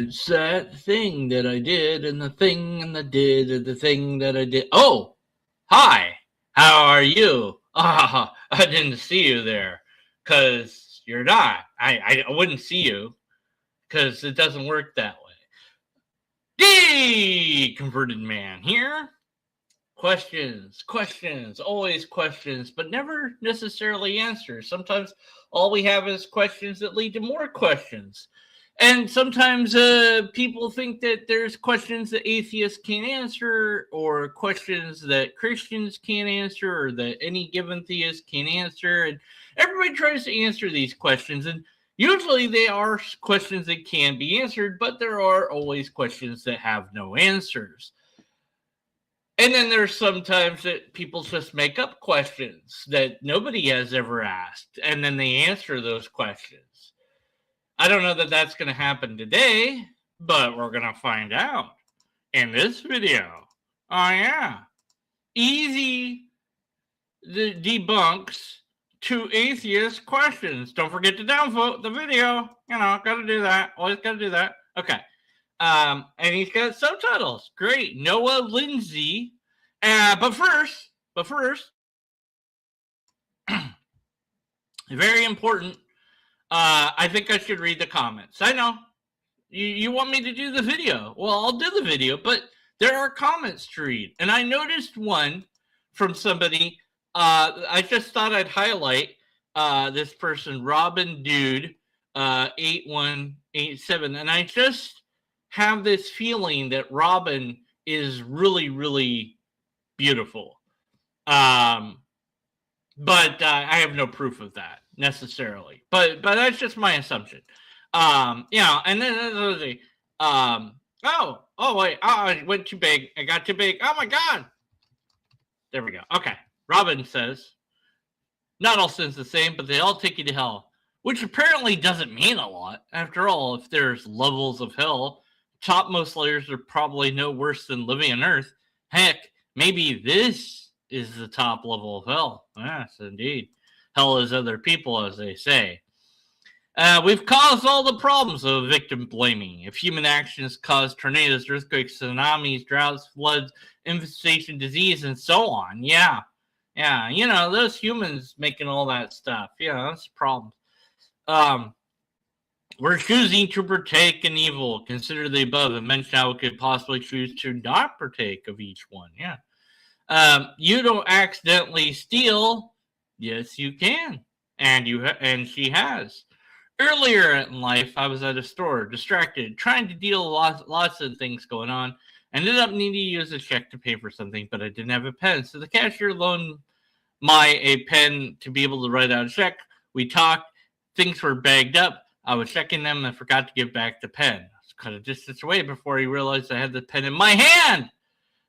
It's that thing that I did, and the thing and the did, and the thing that I did. Oh, hi. How are you? I didn't see you there, because you're not. I wouldn't see you, because it doesn't work that way. Converted man here. Questions, always questions, but never necessarily answers. Sometimes all we have is questions that lead to more questions. And sometimes people think that there's questions that atheists can't answer, or questions that Christians can't answer, or that any given theist can't answer. And everybody tries to answer these questions. And usually they are questions that can be answered, but there are always questions that have no answers. And then there's sometimes that people just make up questions that nobody has ever asked, and then they answer those questions. I don't know that that's going to happen today, but we're going to find out in this video. Oh, yeah. Easy debunks to atheist questions. Don't forget to downvote the video. You know, got to do that. Always got to do that. Okay. And he's got subtitles. Great. Noah Lindsey. But first, very important. I think I should read the comments. I know. You want me to do the video. Well, I'll do the video, but there are comments to read. And I noticed one from somebody. I just thought I'd highlight this person, Robin Dude, 8187. And I just have this feeling that Robin is really, really beautiful. But I have no proof of that necessarily. But that's just my assumption. And then wait, I went too big. I got too big. Oh my God. There we go. Okay. Robin says, not all sin's the same, but they all take you to hell, which apparently doesn't mean a lot. After all, if there's levels of hell, topmost layers are probably no worse than living on Earth. Heck, maybe this is the top level of hell. Yes, indeed. Hell is other people, as they say. We've caused all the problems of victim blaming. If human actions cause tornadoes, earthquakes, tsunamis, droughts, floods, infestation, disease, and so on. Yeah, you know, those humans making all that stuff. Yeah, that's a problem. We're choosing to partake in evil. Consider the above and mention how we could possibly choose to not partake of each one. Yeah. You don't accidentally steal. Yes, you can. And she has. Earlier in life, I was at a store, distracted, trying to deal with lots of things going on. Ended up needing to use a check to pay for something, but I didn't have a pen. So the cashier loaned a pen to be able to write out a check. We talked. Things were bagged up. I was checking them and forgot to give back the pen. I was cut a distance away before he realized I had the pen in my hand.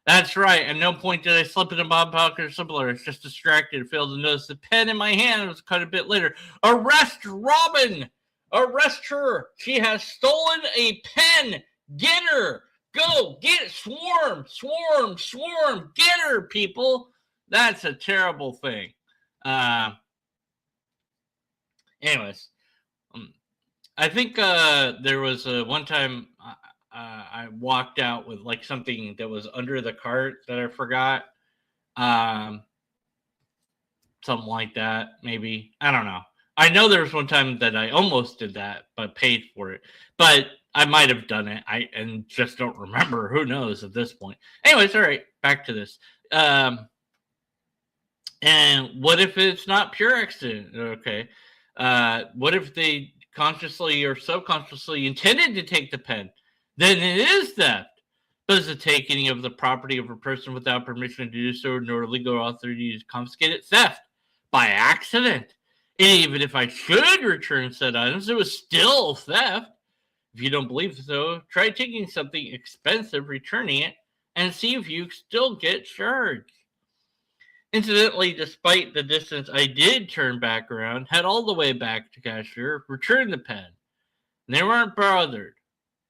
That's right. At no point did I slip it in my pocket or similar. I was just distracted and failed to notice the pen in my hand. It was cut a bit later. Arrest Robin. Arrest her. She has stolen a pen. Get her. Go. Get it. Swarm. Get her, people. That's a terrible thing. Anyways. I think there was one time I walked out with like something that was under the cart that I forgot. Something like that, maybe. I don't know. I know there was one time that I almost did that, but paid for it. But I might have done it. And just don't remember. Who knows at this point? Anyways, all right. Back to this. And what if it's not pure accident? Okay. What if they consciously or subconsciously intended to take the pen? Then it is theft. But is the taking of the property of a person without permission to do so, nor legal authority to confiscate it, theft by accident? And even if I should return said items, it was still theft. If you don't believe so, try taking something expensive, returning it, and see if you still get charged. Incidentally, despite the distance, I did turn back around, head all the way back to cashier, returned the pen. And they weren't bothered.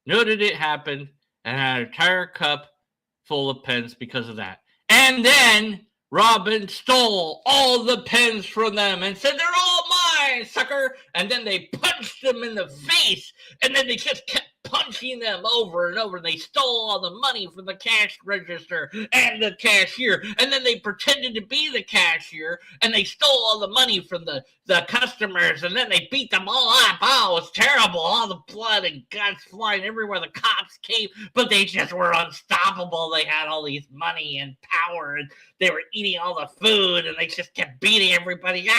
Noted it happened, and had an entire cup full of pens because of that. And then Robin stole all the pens from them and said, "They're all mine, sucker!" And then they punched him in the face, and then they just kept punching them over and over. They stole all the money from the cash register and the cashier, and then they pretended to be the cashier, and they stole all the money from the customers, and then they beat them all up. Oh, it was terrible. All the blood and guts flying everywhere. The cops came, but they just were unstoppable. They had all these money and power, and they were eating all the food, and they just kept beating everybody up.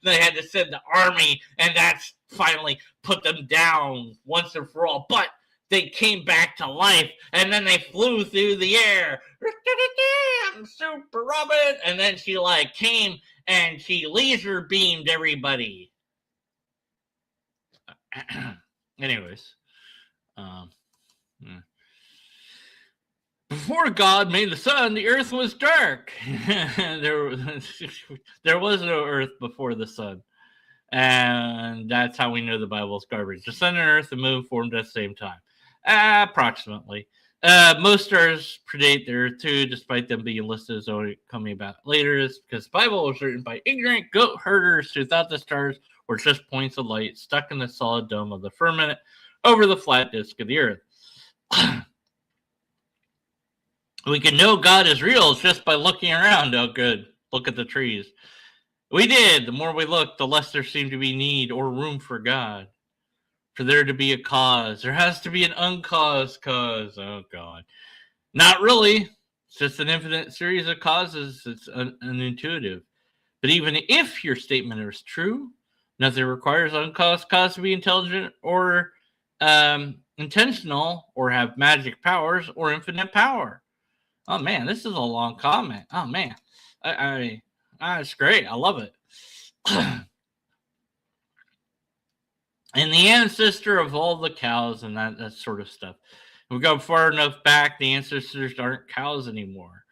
They had to send the army, and that's finally put them down once and for all. But they came back to life, and then they flew through the air. I'm Super Robin. And then she came and she laser beamed everybody. Anyways, before God made the sun, the earth was dark. there was no earth before the sun. And that's how we know the Bible's garbage. The sun and earth and moon formed at the same time. Approximately. Most stars predate the earth too, despite them being listed as only coming about later. It's because the Bible was written by ignorant goat herders who thought the stars were just points of light stuck in the solid dome of the firmament over the flat disk of the earth. We can know God is real just by looking around. Oh, good. Look at the trees. We did. The more we looked, the less there seemed to be need or room for God. For there to be a cause. There has to be an uncaused cause. Oh, God. Not really. It's just an infinite series of causes. It's unintuitive. But even if your statement is true, nothing requires uncaused cause to be intelligent or intentional or have magic powers or infinite power. Oh, man, this is a long comment. Oh, man. It's great. I love it. And the ancestor of all the cows and that sort of stuff. We go far enough back, the ancestors aren't cows anymore.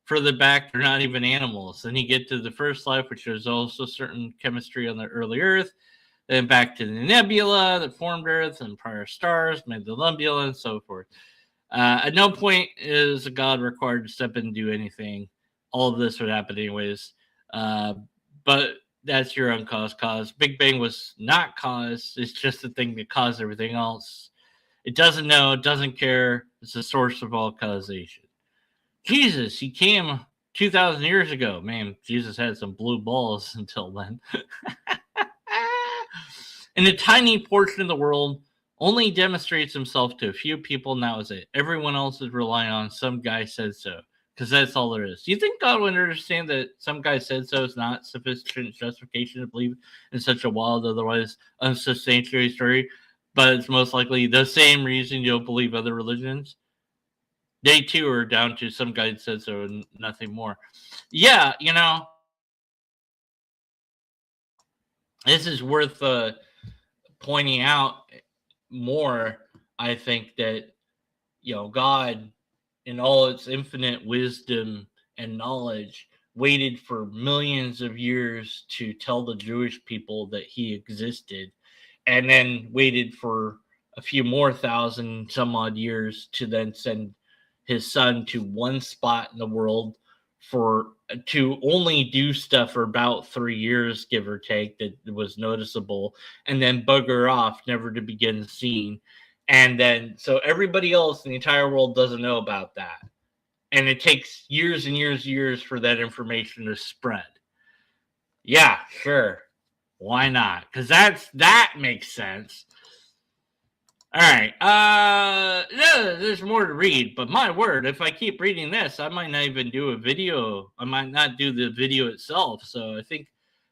Further back, they're not even animals. Then you get to the first life, which is also certain chemistry on the early Earth. Then back to the nebula that formed Earth and prior stars, made the nebula, and so forth. At no point is a God required to step in and do anything. All of this would happen anyways. But that's your uncaused cause. Big Bang was not cause. It's just the thing that caused everything else. It doesn't know. It doesn't care. It's the source of all causation. Jesus, he came 2,000 years ago. Man, Jesus had some blue balls until then. In a tiny portion of the world, only demonstrates himself to a few people, and that was it. Everyone else is relying on some guy said so. Because that's all there is. Do you think God would understand that some guy said so is not sufficient justification to believe in such a wild, otherwise unsubstantiated story? But it's most likely the same reason you don't believe other religions. They too are down to some guy said so and nothing more. Yeah, this is worth pointing out more. I think that, God, in all its infinite wisdom and knowledge, waited for millions of years to tell the Jewish people that he existed, and then waited for a few more thousand some odd years to then send his son to one spot in the world to only do stuff for about 3 years, give or take, that was noticeable, and then bugger off, never to be again seen. And then, so everybody else in the entire world doesn't know about that. And it takes years and years and years for that information to spread. Yeah, sure. Why not? Because that makes sense. All right. There's more to read, but my word, if I keep reading this, I might not even do a video. I might not do the video itself. So I think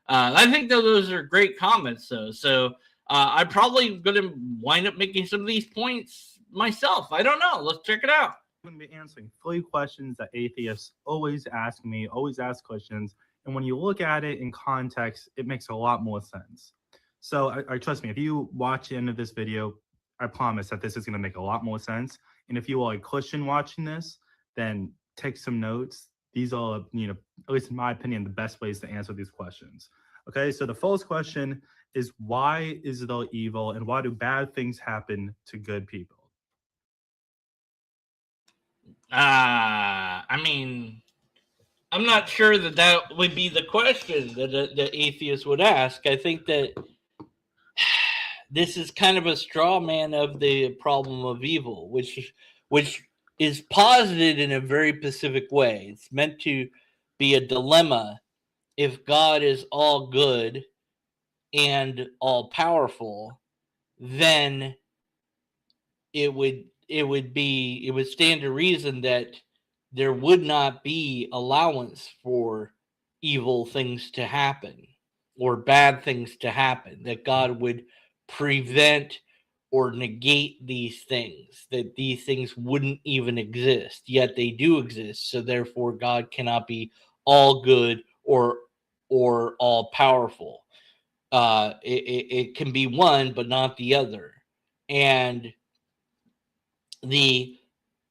that those are great comments, though. So I'm probably going to wind up making some of these points myself. I don't know. Let's check it out. I'm going to be answering 3 questions that atheists always ask me, always ask questions. And when you look at it in context, it makes a lot more sense. So I trust me, if you watch the end of this video, I promise that this is going to make a lot more sense. And if you are a Christian watching this, then take some notes. These are, at least in my opinion, the best ways to answer these questions. Okay, so the first question is, why is there evil and why do bad things happen to good people? I mean, I'm not sure that would be the question that the atheist would ask. I think that this is kind of a straw man of the problem of evil, which is posited in a very specific way. It's meant to be a dilemma. If God is all good and all powerful, then it would stand to reason that there would not be allowance for evil things to happen or bad things to happen, that God would prevent or negate these things, that these things wouldn't even exist, yet they do exist. So therefore God cannot be all good or all powerful. It can be one but not the other. And the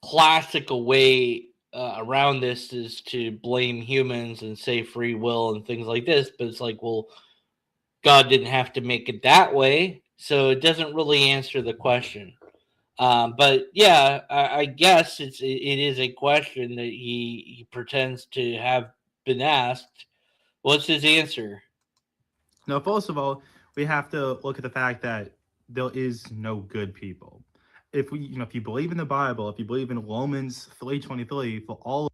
classical way around this is to blame humans and say free will and things like this, but it's like, well, God didn't have to make it that way, so it doesn't really answer the question. But yeah, I guess it is a question that he pretends to have been asked. What's his answer? Now, first of all, we have to look at the fact that there is no good people. If if you believe in the Bible, if you believe in Romans 3:23, for all.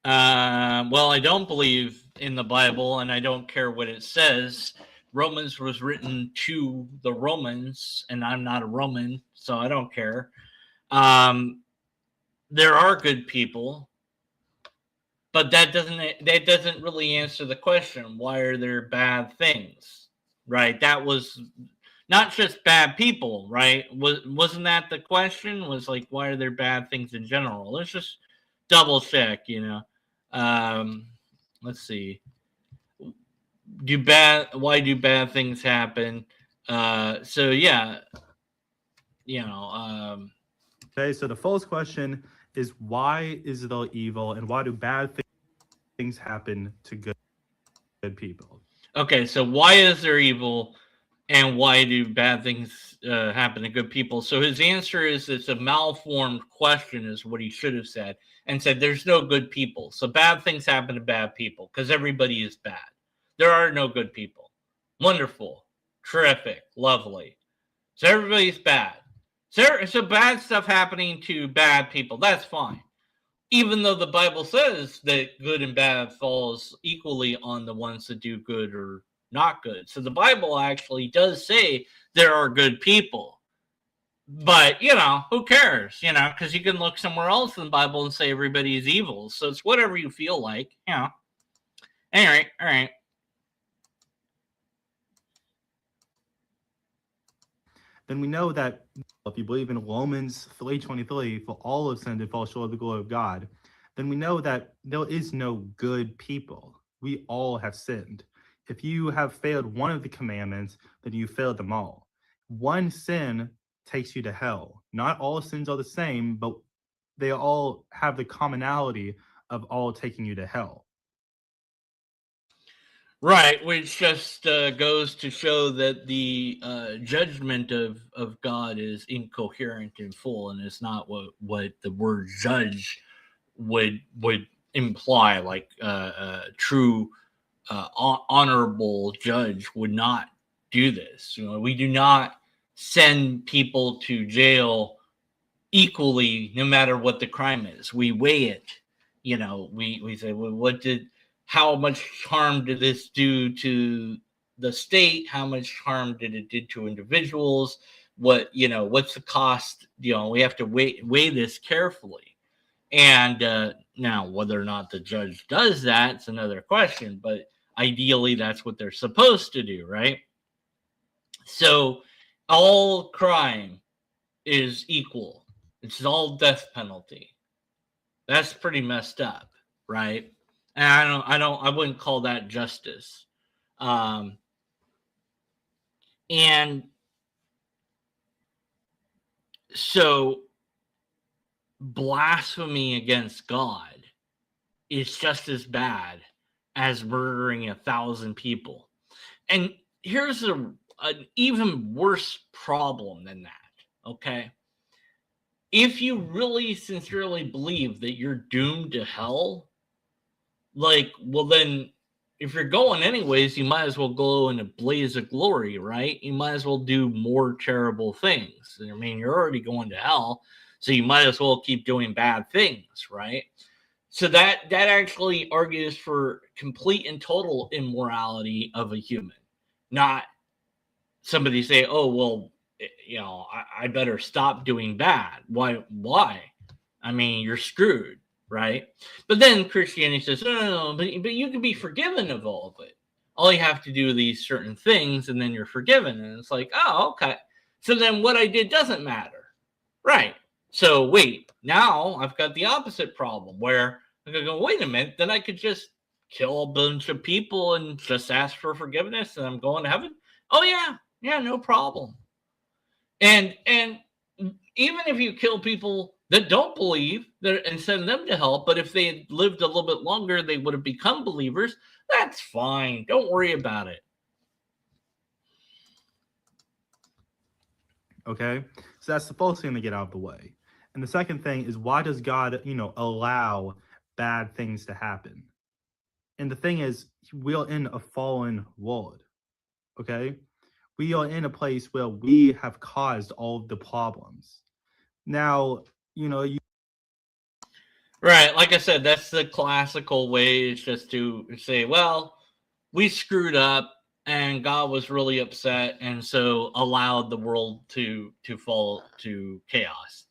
Well, I don't believe in the Bible, and I don't care what it says. Romans was written to the Romans, and I'm not a Roman, so I don't care. There are good people, but that doesn't really answer the question. Why are there bad things? Right? That was not just bad people, right? Wasn't that the question? Was like, why are there bad things in general? Let's just double check, let's see. Why do bad things happen? So yeah, Okay, so the first question is, why is there evil, and why do bad things happen to good people? Okay, so why is there evil, and why do bad things happen to good people? So his answer is, it's a malformed question, is what he should have said, and said there's no good people. So bad things happen to bad people because everybody is bad. There are no good people. Wonderful, terrific, lovely. So everybody's bad. So bad stuff happening to bad people, that's fine. Even though the Bible says that good and bad falls equally on the ones that do good or not good. So the Bible actually does say there are good people. But, who cares? Because you can look somewhere else in the Bible and say everybody is evil. So it's whatever you feel like, Anyway, all right. Then we know that if you believe in Romans 3:23, for all have sinned and fall short of the glory of God, then we know that there is no good people. We all have sinned. If you have failed one of the commandments, then you failed them all. One sin takes you to hell. Not all sins are the same, but they all have the commonality of all taking you to hell. Right, which just goes to show that the judgment of God is incoherent and full, and it's not what the word judge would imply. Like true honorable judge would not do this. We do not send people to jail equally, no matter what the crime is. We weigh it. We say, well, how much harm did this do to the state? How much harm did it do to individuals? What's the cost? We have to weigh this carefully. And now, whether or not the judge does that, it's another question. But ideally, that's what they're supposed to do, right? So all crime is equal. It's all death penalty. That's pretty messed up, right? And I wouldn't call that justice. And so blasphemy against God is just as bad as murdering 1,000 people. And here's an even worse problem than that, okay? If you really sincerely believe that you're doomed to hell, well then if you're going anyways, you might as well go in a blaze of glory, right? You might as well do more terrible things. I mean, you're already going to hell, so you might as well keep doing bad things, right? So that actually argues for complete and total immorality of a human, not somebody say, "Oh, well, I better stop doing bad." Why? I mean, you're screwed, right? But then Christianity says, no, but you can be forgiven of all of it. All you have to do these certain things, and then you're forgiven. And it's like, oh, okay. So then what I did doesn't matter, right? So wait, now I've got the opposite problem where I'm gonna go, wait a minute, then I could just kill a bunch of people and just ask for forgiveness, and I'm going to heaven. Oh yeah, no problem. And even if you kill people that don't believe and send them to hell, but if they had lived a little bit longer, they would have become believers. That's fine. Don't worry about it. Okay, so that's the first thing to get out of the way. And the second thing is, why does God, allow bad things to happen? And the thing is, we are in a fallen world. Okay, we are in a place where we have caused all of the problems. Now, Right. Like I said, that's the classical way, is just to say, well, we screwed up and God was really upset and so allowed the world to fall to chaos.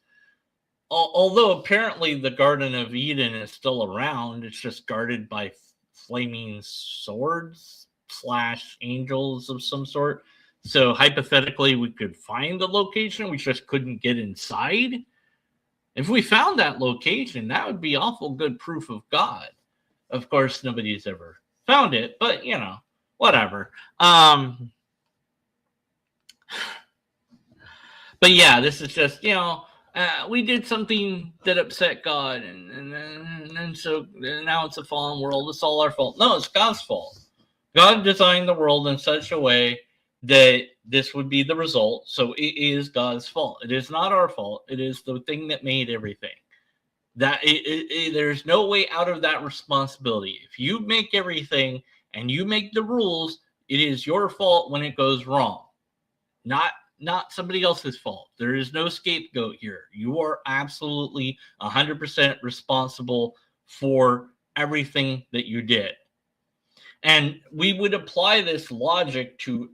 Although apparently the Garden of Eden is still around, it's just guarded by flaming swords / angels of some sort. So hypothetically, we could find the location. We just couldn't get inside. If we found that location, that would be awful good proof of God. Of course, nobody's ever found it, but whatever. But yeah, this is just we did something that upset God, and so now it's a fallen world. It's all our fault. No, it's God's fault. God designed the world in such a way that this would be the result. So it is God's fault. It is not our fault. It is the thing that made everything. There's no way out of that responsibility. If you make everything and you make the rules, it is your fault when it goes wrong, not somebody else's fault. There is no scapegoat here. You are absolutely 100% responsible for everything that you did. And we would apply this logic to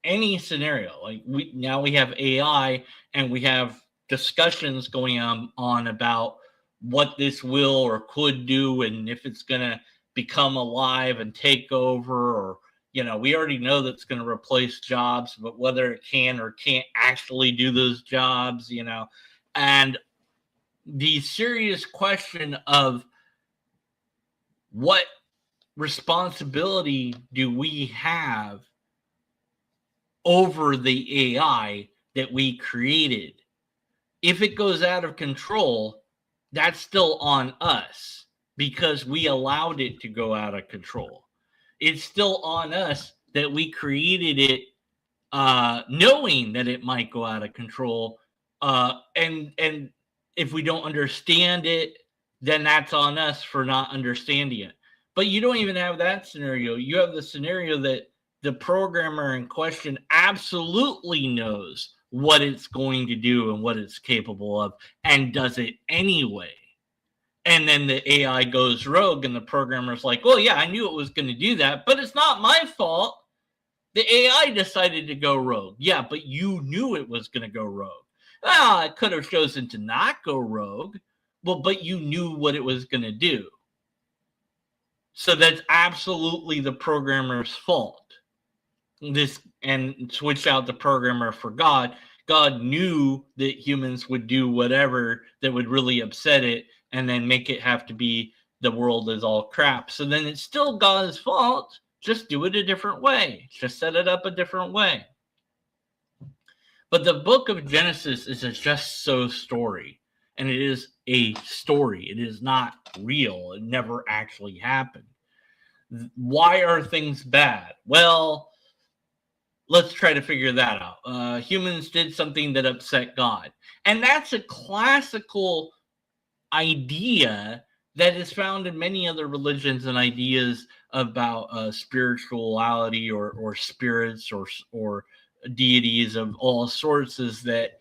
any scenario. Like we have AI and we have discussions going on about what this will or could do, and if it's going to become alive and take over, or we already know that it's going to replace jobs, but whether it can or can't actually do those jobs, and the serious question of what responsibility do we have over the AI that we created? If it goes out of control, that's still on us because we allowed it to go out of control. It's still on us that we created it knowing that it might go out of control. And if we don't understand it, then that's on us for not understanding it. But you don't even have that scenario. You have the scenario that the programmer in question absolutely knows what it's going to do and what it's capable of and does it anyway. And then the AI goes rogue and the programmer's like, well, yeah, I knew it was going to do that, but it's not my fault. The AI decided to go rogue. Yeah, but you knew it was going to go rogue. It could have chosen to not go rogue. Well, but you knew what it was going to do. So that's absolutely the programmer's fault. And switch out the programmer for God. God knew that humans would do whatever that would really upset it and then make it have to be the world is all crap. So then it's still God's fault. Just do it a different way. Just set it up a different way. But the book of Genesis is a just so story. And it is a story. It is not real. It never actually happened. Why are things bad? Well, let's try to figure that out. Humans did something that upset God. And that's a classical idea that is found in many other religions and ideas about spirituality or spirits or deities of all sorts is that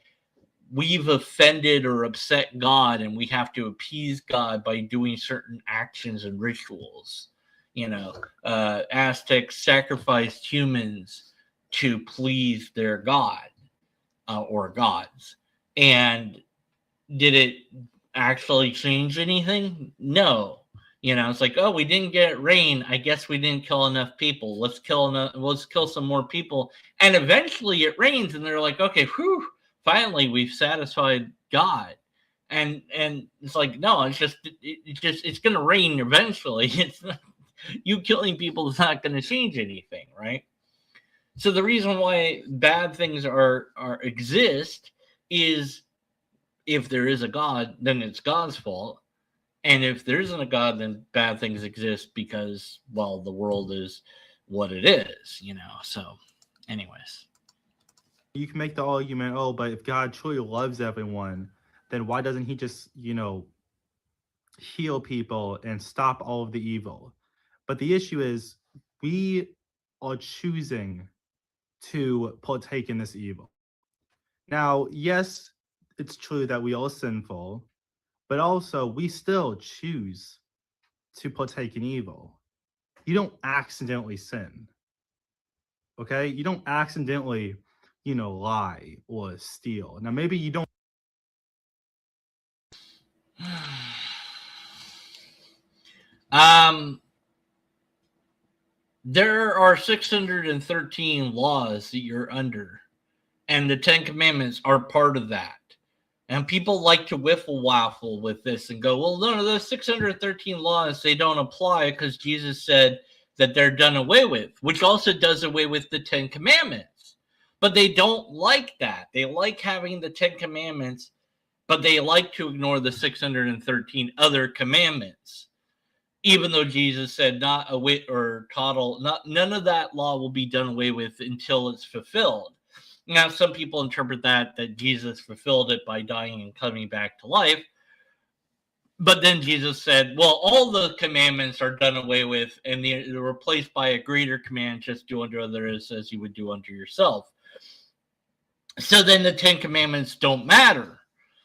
we've offended or upset God, and we have to appease God by doing certain actions and rituals. Aztecs sacrificed humans to please their god or gods. And did it actually change anything? No. It's like, oh, we didn't get rain. I guess we didn't kill enough people. Let's kill some more people. And eventually it rains, and they're like, okay, whew, finally we've satisfied God. And it's like, no, it's gonna rain eventually. It's not, you killing people is not gonna change anything, right? So the reason why bad things are exist is, if there is a God, then it's God's fault. And if there isn't a God, then bad things exist because, well, the world is what it is, So, anyways. You can make the argument, oh, but if God truly loves everyone, then why doesn't he just, heal people and stop all of the evil? But the issue is, we are choosing to partake in this evil. Now, yes, it's true that we are sinful, but also we still choose to partake in evil. You don't accidentally sin. Okay? You don't accidentally, lie or steal. Now, maybe you don't. There are 613 laws that you're under, and the 10 Commandments are part of that. And people like to wiffle waffle with this and go, well, no, those 613 laws, they don't apply because Jesus said that they're done away with, which also does away with the 10 Commandments. But they don't like that. They like having the 10 Commandments, but they like to ignore the 613 other commandments. Even though Jesus said not a wit or coddle, none of that law will be done away with until it's fulfilled. Now, some people interpret that Jesus fulfilled it by dying and coming back to life. But then Jesus said, well, all the commandments are done away with, and they're replaced by a greater command, just do unto others as you would do unto yourself. So then the 10 Commandments don't matter.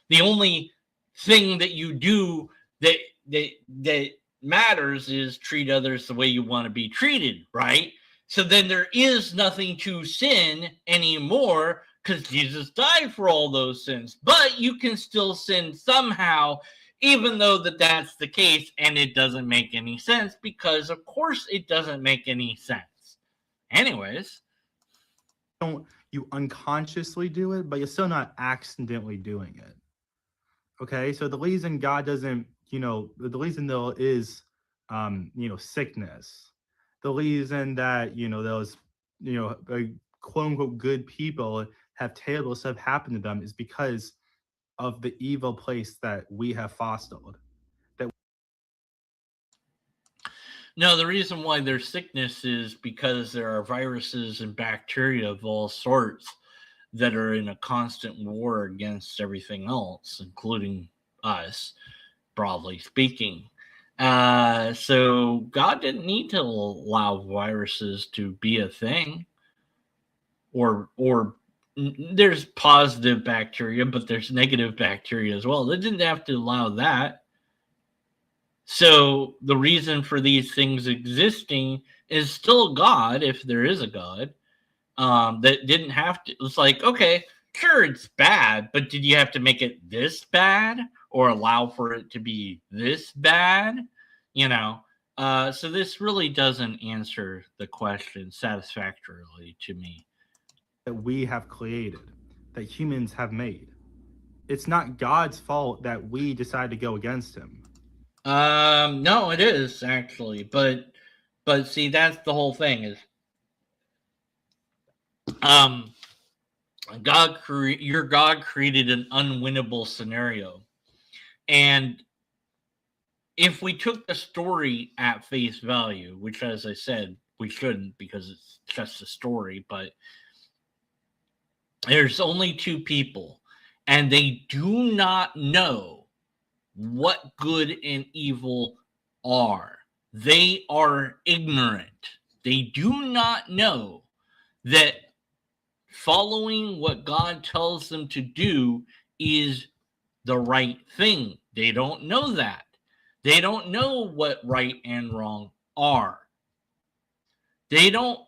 The only thing that you do that matters is treat others the way you want to be treated, right? So then there is nothing to sin anymore because Jesus died for all those sins. But you can still sin somehow, even though that's the case, and it doesn't make any sense because, of course, it doesn't make any sense. Anyways. You unconsciously do it, but you're still not accidentally doing it. Okay? So the reason God doesn't, the reason there is, sickness, the reason that those quote unquote good people have terrible stuff happen to them is because of the evil place that we have fostered. No, the reason why there's sickness is because there are viruses and bacteria of all sorts that are in a constant war against everything else, including us, broadly speaking. So God didn't need to allow viruses to be a thing, or there's positive bacteria, but there's negative bacteria as well. They didn't have to allow that. So the reason for these things existing is still God, if there is a God. That didn't have to. It's like, okay, sure, it's bad, but did you have to make it this bad or allow for it to be this bad? So this really doesn't answer the question satisfactorily to me. That we have created, that humans have made. It's not God's fault that we decide to go against him. No, it is actually, but see, that's the whole thing is, your God created an unwinnable scenario, and if we took the story at face value, which, as I said, we shouldn't because it's just a story, but there's only two people, and they do not know what good and evil are. they are ignorant. They do not know that following what God tells them to do is the right thing. They don't know that. They don't know what right and wrong are. They don't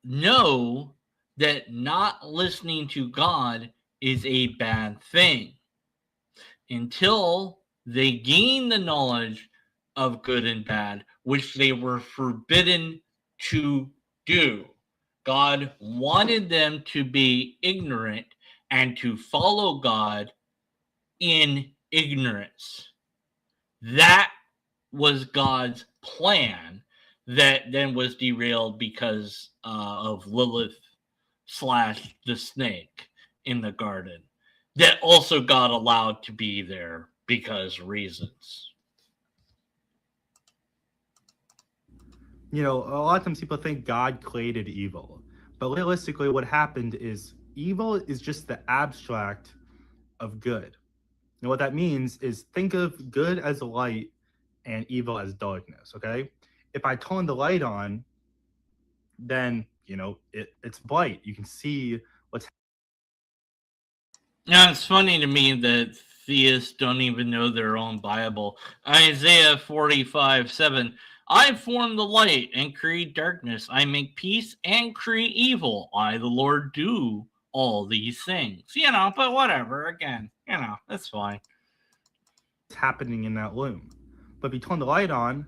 know that not listening to God is a bad thing until they gain the knowledge of good and bad, which they were forbidden to do. God wanted them to be ignorant and to follow God in ignorance. That was God's plan that then was derailed because of Lilith / the snake in the garden that also got allowed to be there because reasons. You know, a lot of times people think God created evil, but realistically what happened is evil is just the abstract of good. And what that means is think of good as light and evil as darkness, okay? If I turn the light on, then, you know, it's bright. You can see what's. Now, it's funny to me that theists don't even know their own Bible. Isaiah 45:7. I form the light and create darkness. I make peace and create evil. I, the Lord, do all these things. You know, but whatever. Again, you know, that's fine. Happening in that room. But if you turn the light on,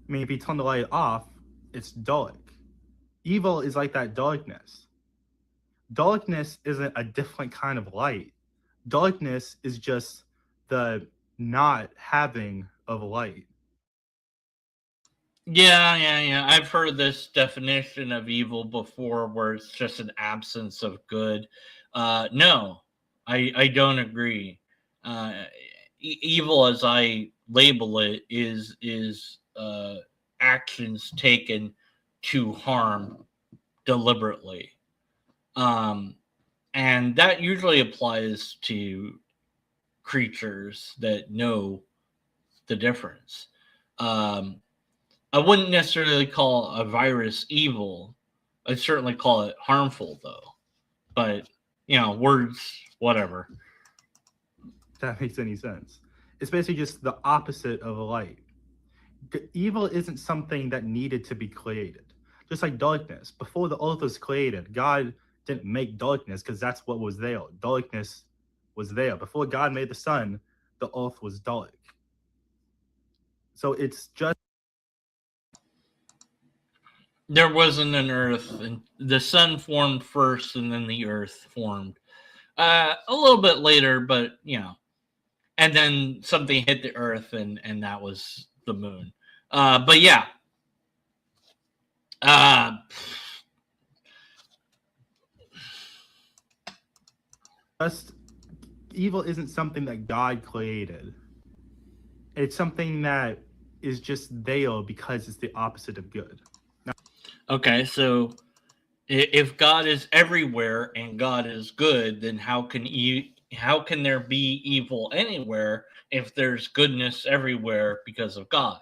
if you turn the light off, it's dark. Evil is like that darkness. Darkness isn't a different kind of light. Darkness is just the not having of light. Yeah. I've heard this definition of evil before where it's just an absence of good. No, I don't agree. Evil, as I label it, is actions taken to harm deliberately. And that usually applies to creatures that know the difference. I wouldn't necessarily call a virus evil. I'd certainly call it harmful, though. But, you know, words, whatever. If that makes any sense. It's basically just the opposite of light. Evil isn't something that needed to be created. Just like darkness. Before the earth was created, God didn't make darkness because that's what was there. Darkness was there. Before God made the sun, the earth was dark. So it's just. There wasn't an earth, and the sun formed first, and then the earth formed a little bit later, but, you know. And then something hit the earth, and that was the moon. But yeah. Just evil isn't something that God created. It's something that is just there because it's the opposite of good. Okay, so if God is everywhere and God is good, then how can there be evil anywhere if there's goodness everywhere because of God?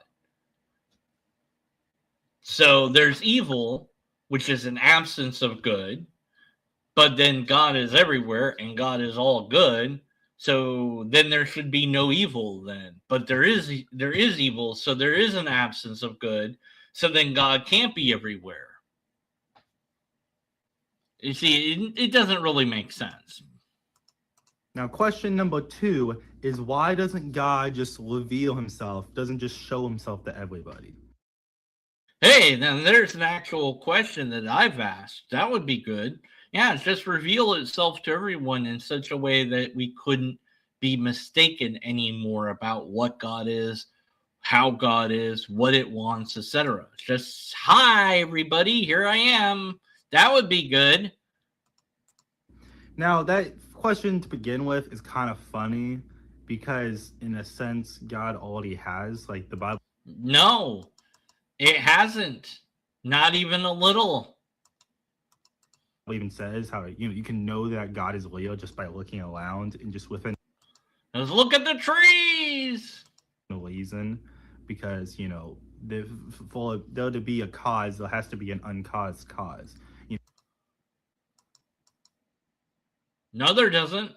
So there's evil, which is an absence of good, but then God is everywhere and God is all good. So then there should be no evil then. But there is evil, so there is an absence of good. So then God can't be everywhere. You see, it doesn't really make sense. Now, question number 2 is why doesn't God just reveal himself, doesn't just show himself to everybody? Hey, then there's an actual question that I've asked. That would be good. Yeah, just reveal itself to everyone in such a way that we couldn't be mistaken anymore about what God is, how God is, what it wants, etc. Just, hi, everybody, here I am. That would be good. Now, that question to begin with is kind of funny because, in a sense, God already has, like the Bible. No, it hasn't. Not even a little. Even says how you can know that God is real just by looking around and just within. Let's look at the trees. No reason, because for there to be a cause, there has to be an uncaused cause. No, there doesn't.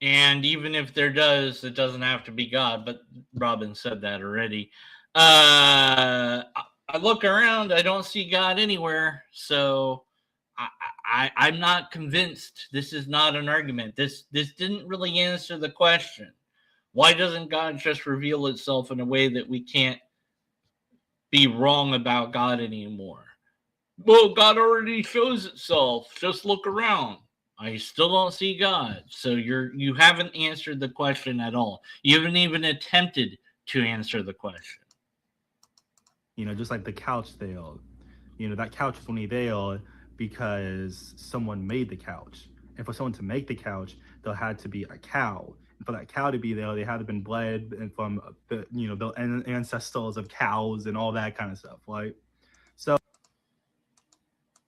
And even if there does, it doesn't have to be God. But Robin said that already. I look around, I don't see God anywhere. So I'm not convinced. This is not an argument. This didn't really answer the question. Why doesn't God just reveal itself in a way that we can't be wrong about God anymore? Well, God already shows itself. Just look around. I still don't see God. So you haven't answered the question at all. You haven't even attempted to answer the question. Just like the couch failed. That couch was only there because someone made the couch. And for someone to make the couch, there had to be a cow. And for that cow to be there, they had to have been bred from the ancestors of cows and all that kind of stuff, right? So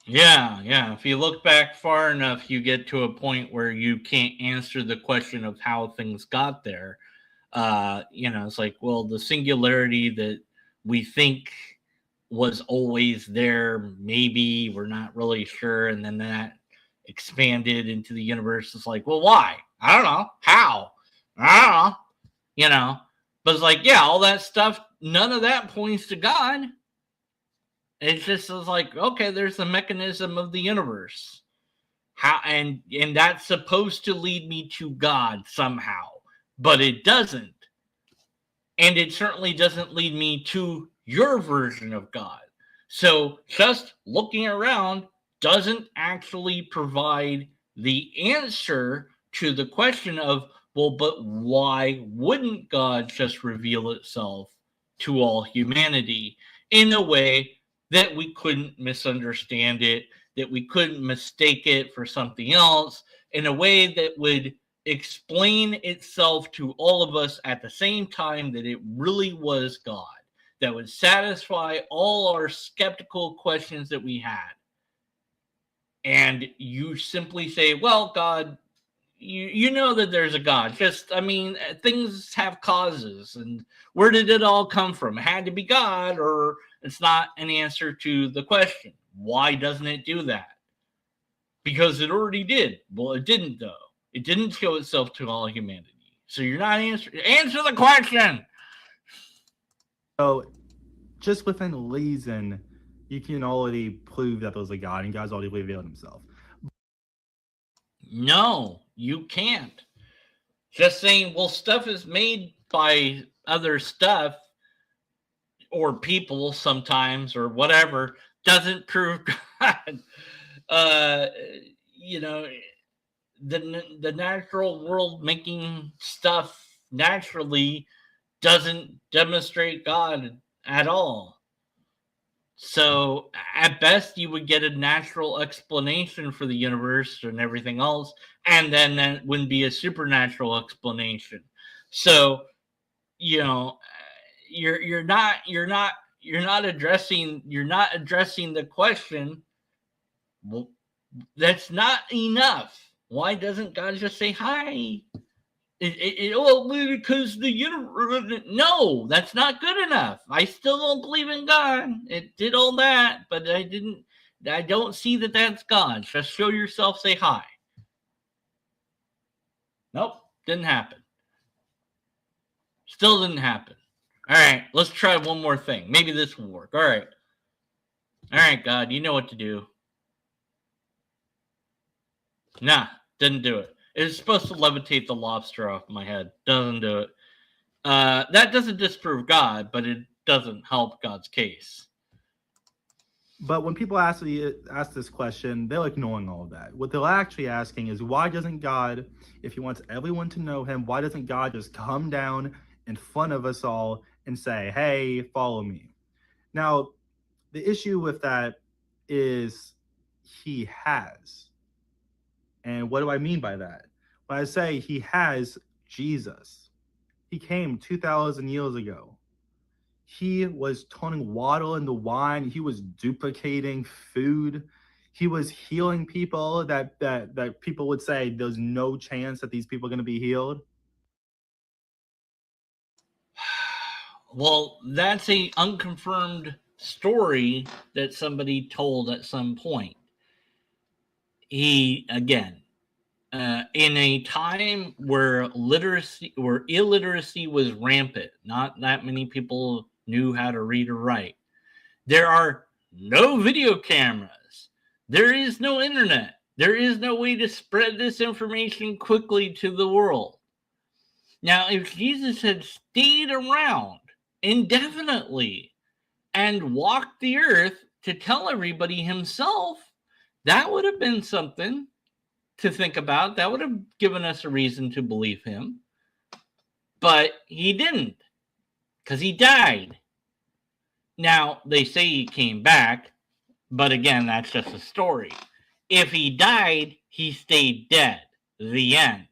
yeah. If you look back far enough, you get to a point where you can't answer the question of how things got there. It's like, well, the singularity that we think was always there, maybe, we're not really sure, and then that expanded into the universe. It's like, well, why? I don't know. How? I don't know. But it's like, yeah, all that stuff, none of that points to God. It just is like, okay, there's the mechanism of the universe. How and that's supposed to lead me to God somehow, but it doesn't. And it certainly doesn't lead me to your version of God. So just looking around doesn't actually provide the answer to the question of, well, but why wouldn't God just reveal itself to all humanity in a way that we couldn't misunderstand it, that we couldn't mistake it for something else, in a way that would explain itself to all of us at the same time that it really was God, that would satisfy all our skeptical questions that we had. And you simply say, well, God, you know that there's a God. Things have causes. And where did it all come from? It had to be God, or it's not an answer to the question. Why doesn't it do that? Because it already did. Well, it didn't, though. It didn't show itself to all humanity. So you're not answering. Answer the question. So just within reason, you can already prove that there's a God and God's already revealed himself. No, you can't. Just saying, well, stuff is made by other stuff or people sometimes or whatever doesn't prove God. The natural world making stuff naturally doesn't demonstrate God at all. So at best, you would get a natural explanation for the universe and everything else, and then that wouldn't be a supernatural explanation. So, you're not addressing the question. Well, that's not enough. Why doesn't God just say hi? Because the universe. No, that's not good enough. I still don't believe in God. It did all that, but I don't see that that's God. Just show yourself, say hi. Nope, didn't happen. Still didn't happen. All right, let's try one more thing. Maybe this will work. All right, God, you know what to do. Nah, didn't do it. It's supposed to levitate the lobster off my head. Doesn't do it. That doesn't disprove God, but it doesn't help God's case. But when people ask this question, they're ignoring all of that. What they're actually asking is, why doesn't God, if he wants everyone to know him, why doesn't God just come down in front of us all and say, hey, follow me? Now, the issue with that is he has. And what do I mean by that? When I say he has Jesus, he came 2,000 years ago. He was turning water into wine. He was duplicating food. He was healing people that people would say there's no chance that these people are going to be healed. Well, that's a unconfirmed story that somebody told at some point. He, again, in a time where illiteracy was rampant, not that many people knew how to read or write. There are no video cameras. There is no internet. There is no way to spread this information quickly to the world. Now, if Jesus had stayed around indefinitely and walked the earth to tell everybody himself, that would have been something to think about. That would have given us a reason to believe him. But he didn't, because he died. Now, they say he came back, but again, that's just a story. If he died, he stayed dead. The end.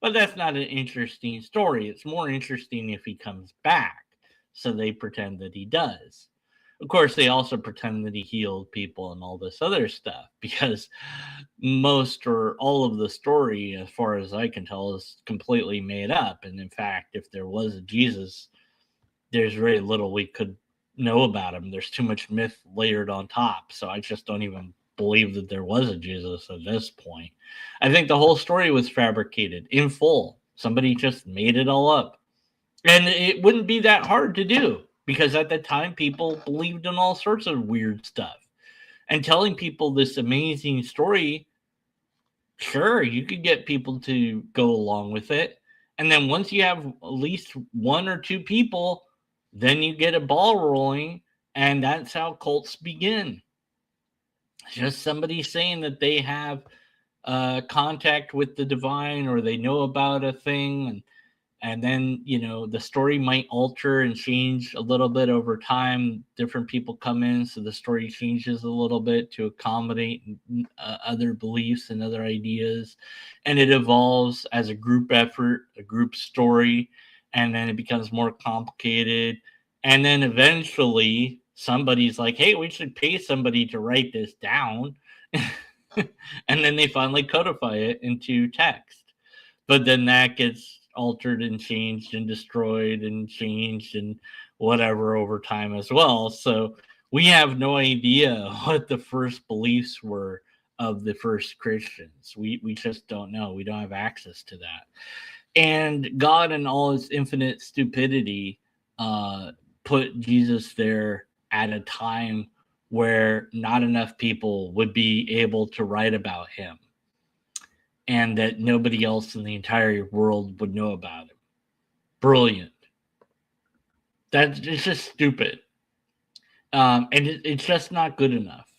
But that's not an interesting story. It's more interesting if he comes back. So they pretend that he does. Of course, they also pretend that he healed people and all this other stuff, because most or all of the story, as far as I can tell, is completely made up. And in fact, if there was a Jesus, there's very little we could know about him. There's too much myth layered on top. So I just don't even believe that there was a Jesus at this point. I think the whole story was fabricated in full. Somebody just made it all up. And it wouldn't be that hard to do, because at the time people believed in all sorts of weird stuff. And telling people this amazing story, sure, you could get people to go along with it. And then once you have at least one or two people, then you get a ball rolling, and that's how cults begin. Just somebody saying that they have contact with the divine, or they know about a thing, and then, you know, the story might alter and change a little bit over time. Different people come in, so the story changes a little bit to accommodate other beliefs and other ideas, and it evolves as a group effort, a group story, and then it becomes more complicated, and then eventually somebody's like, hey, we should pay somebody to write this down. And then they finally codify it into text. But then that gets altered and changed and destroyed and changed and whatever over time as well. So we have no idea what the first beliefs were of the first Christians. We just don't know. We don't have access to that. And God, in all his infinite stupidity, put Jesus there at a time where not enough people would be able to write about him, and that nobody else in the entire world would know about him. Brilliant. It's just stupid. And it's just not good enough.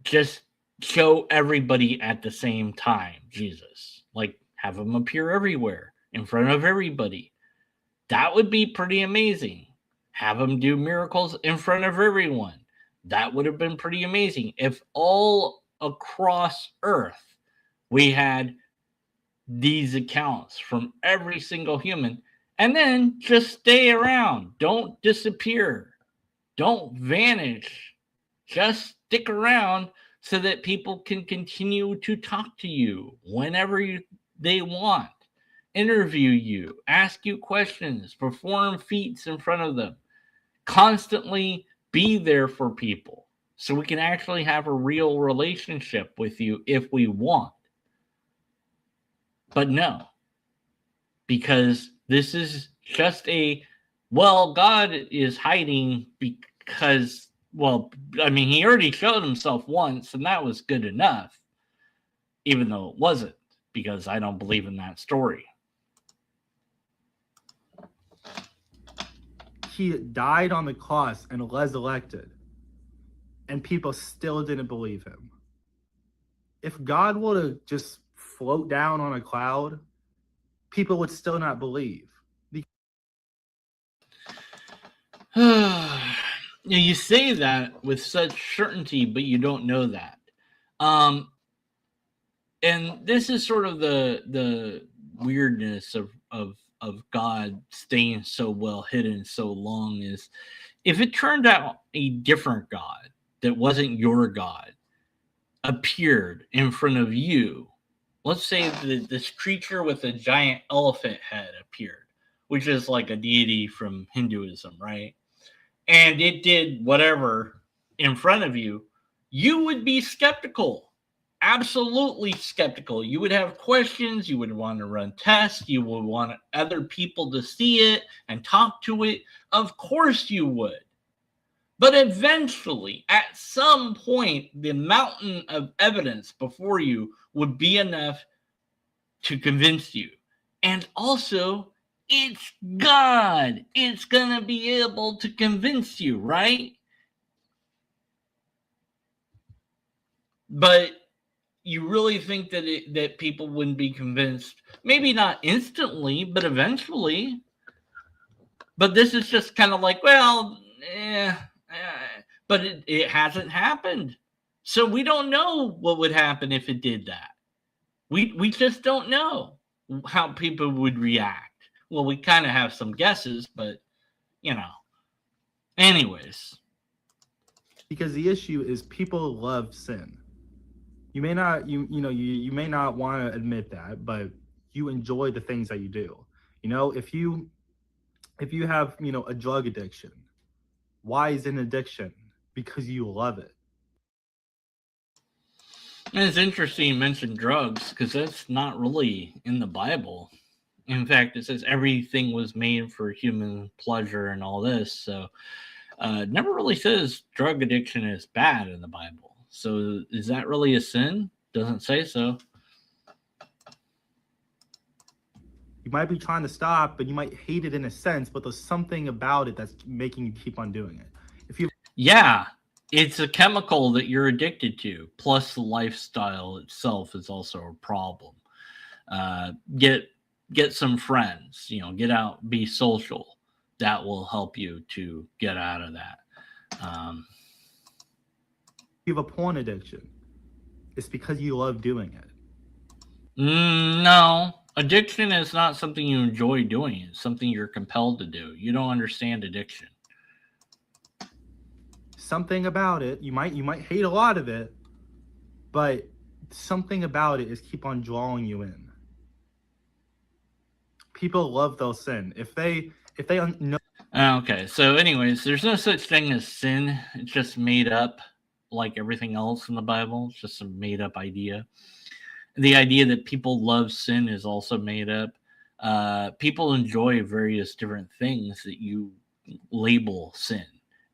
Just show everybody at the same time, Jesus. Like, have him appear everywhere, in front of everybody. That would be pretty amazing. Have him do miracles in front of everyone. That would have been pretty amazing. If all across Earth we had these accounts from every single human, and then just stay around. Don't disappear. Don't vanish. Just stick around so that people can continue to talk to you whenever they want, interview you, ask you questions, perform feats in front of them, constantly be there for people so we can actually have a real relationship with you if we want. But no, because this is just God is hiding because, he already showed himself once, and that was good enough, even though it wasn't, because I don't believe in that story. He died on the cross and resurrected, and people still didn't believe him. If God were to just float down on a cloud, people would still not believe. You say that with such certainty, but you don't know that. And this is sort of the weirdness of God staying so well hidden so long, is if it turned out a different God that wasn't your God appeared in front of you. Let's say that this creature with a giant elephant head appeared. which is like a deity from Hinduism, right? And it did whatever in front of you, you would be skeptical. Absolutely skeptical. You would have questions. You would want to run tests. You would want other people to see it and talk to it. Of course you would. But eventually, at some point, the mountain of evidence before you would be enough to convince you. And also, it's God. It's going to be able to convince you, right? But you really think that that people wouldn't be convinced? Maybe not instantly, but eventually. But this is just kind of like, well, but it hasn't happened. So we don't know what would happen if it did that. We just don't know how people would react. Well, we kind of have some guesses, but you know. Anyways. Because the issue is people love sin. You may not you may not want to admit that, but you enjoy the things that you do. You know, if you have, a drug addiction, why is it an addiction? Because you love it. And it's interesting you mentioned drugs, because that's not really in the Bible. In fact, it says everything was made for human pleasure and all this. So it never really says drug addiction is bad in the Bible. So is that really a sin? Doesn't say so. You might be trying to stop, but you might hate it in a sense, but there's something about it that's making you keep on doing it. Yeah, it's a chemical that you're addicted to. Plus, the lifestyle itself is also a problem. Get some friends. Get out, be social. That will help you to get out of that. You have a porn addiction. It's because you love doing it. No. Addiction is not something you enjoy doing. It's something you're compelled to do. You don't understand addiction. Something about it, you might hate a lot of it, but something about it is keep on drawing you in. People love their sin. If they know. Okay, so anyways, there's no such thing as sin. It's just made up, like everything else in the Bible. It's just a made up idea. The idea that people love sin is also made up. People enjoy various different things that you label sin.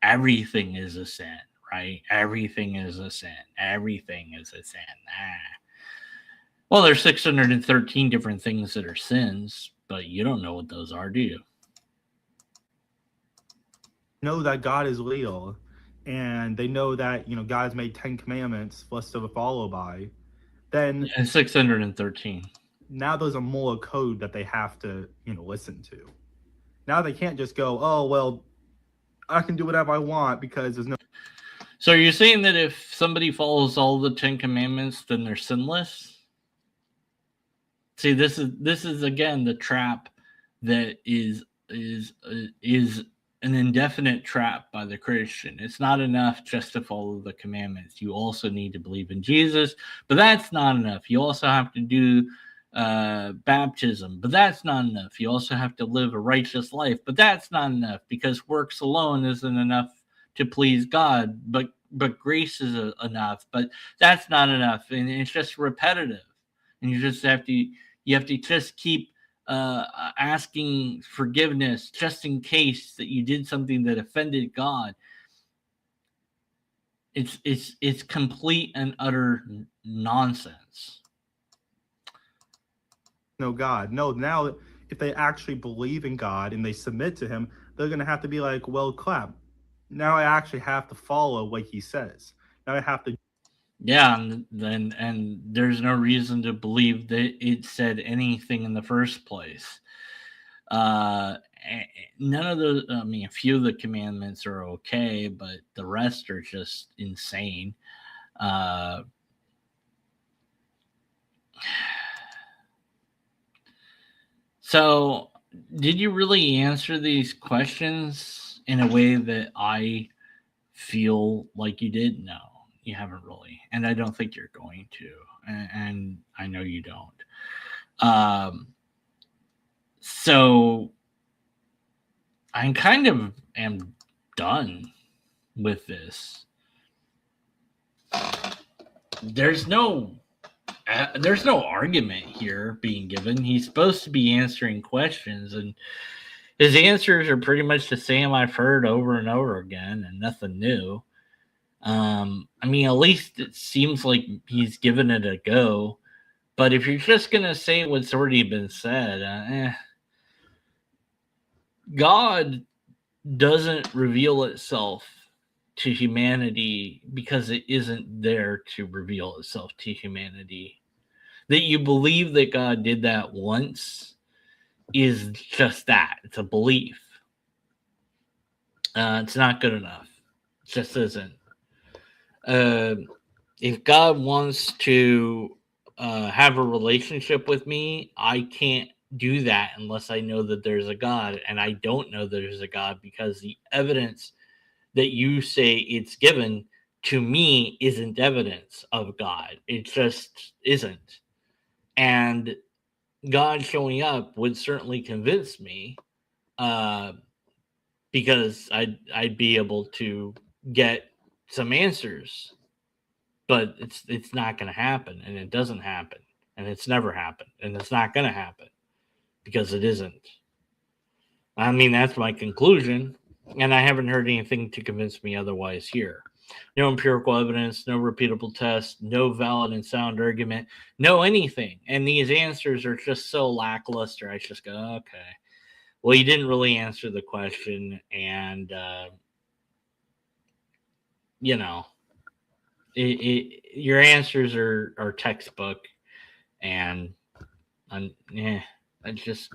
Everything is a sin, right? Everything is a sin. Everything is a sin. Well, there's 613 different things that are sins, but you don't know what those are, do you? Know that God is real, and they know that God's made 10 commandments for us to follow by. Then and 613. Now there's a moral code that they have to listen to. Now they can't just go, oh well, I can do whatever I want because there's no. So you're saying that if somebody follows all the 10 commandments, then they're sinless? See, this is again the trap that is an indefinite trap by the Christian. It's not enough just to follow the commandments. You also need to believe in Jesus, but that's not enough. You also have to do baptism, but that's not enough. You also have to live a righteous life, but that's not enough, because works alone isn't enough to please God, but grace is enough, but that's not enough, and it's just repetitive, and you have to just keep asking forgiveness just in case that you did something that offended God. It's complete and utter nonsense. No God. No, now if they actually believe in God and they submit to him, they're going to have to be like, well, clap. Now I actually have to follow what he says. Now I have to. Yeah, and there's no reason to believe that it said anything in the first place. None of the, a few of the commandments are okay, but the rest are just insane. So, did you really answer these questions in a way that I feel like you did? No, you haven't really. And I don't think you're going to. And I know you don't. So, I kind of am done with this. There's no argument here being given. He's supposed to be answering questions, and his answers are pretty much the same I've heard over and over again, and nothing new. I mean, at least it seems like he's given it a go. But if you're just gonna say what's already been said, God doesn't reveal itself to humanity because it isn't there to reveal itself to humanity. That you believe that God did that once is just that. It's a belief. It's not good enough. It just isn't. If God wants to have a relationship with me, I can't do that unless I know that there's a God, and I don't know there's a God because the evidence that you say it's given to me isn't evidence of God. It just isn't. And God showing up would certainly convince me, because I'd be able to get some answers. But it's not going to happen, and it doesn't happen, and it's never happened, and it's not going to happen because it isn't. I mean, that's my conclusion, and I haven't heard anything to convince me otherwise here. No empirical evidence, no repeatable test, no valid and sound argument, no anything. And these answers are just so lackluster. I just go, okay, well, you didn't really answer the question, and, you know, your answers are textbook, and it's just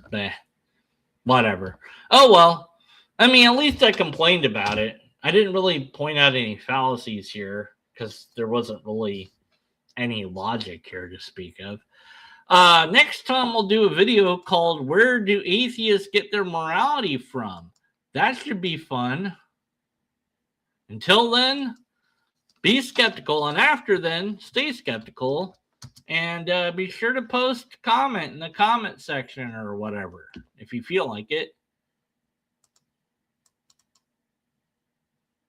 whatever. Oh well, I mean, at least I complained about it. I didn't really point out any fallacies here because there wasn't really any logic here to speak of. Next time we'll do a video called "Where Do Atheists Get Their Morality From?" That should be fun. Until then, be skeptical, and after then, stay skeptical, and be sure to post comment in the comment section or whatever if you feel like it.